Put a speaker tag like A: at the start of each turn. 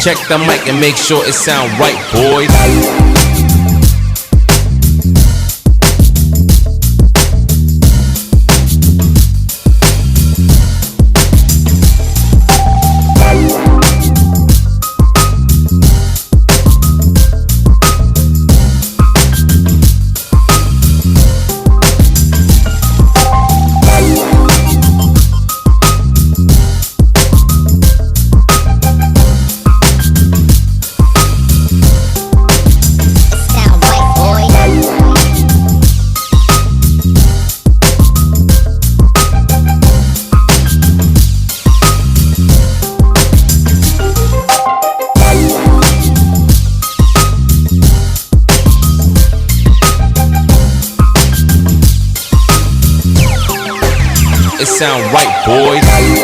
A: Check the mic and make sure it sound right, boys. It sound right, boys.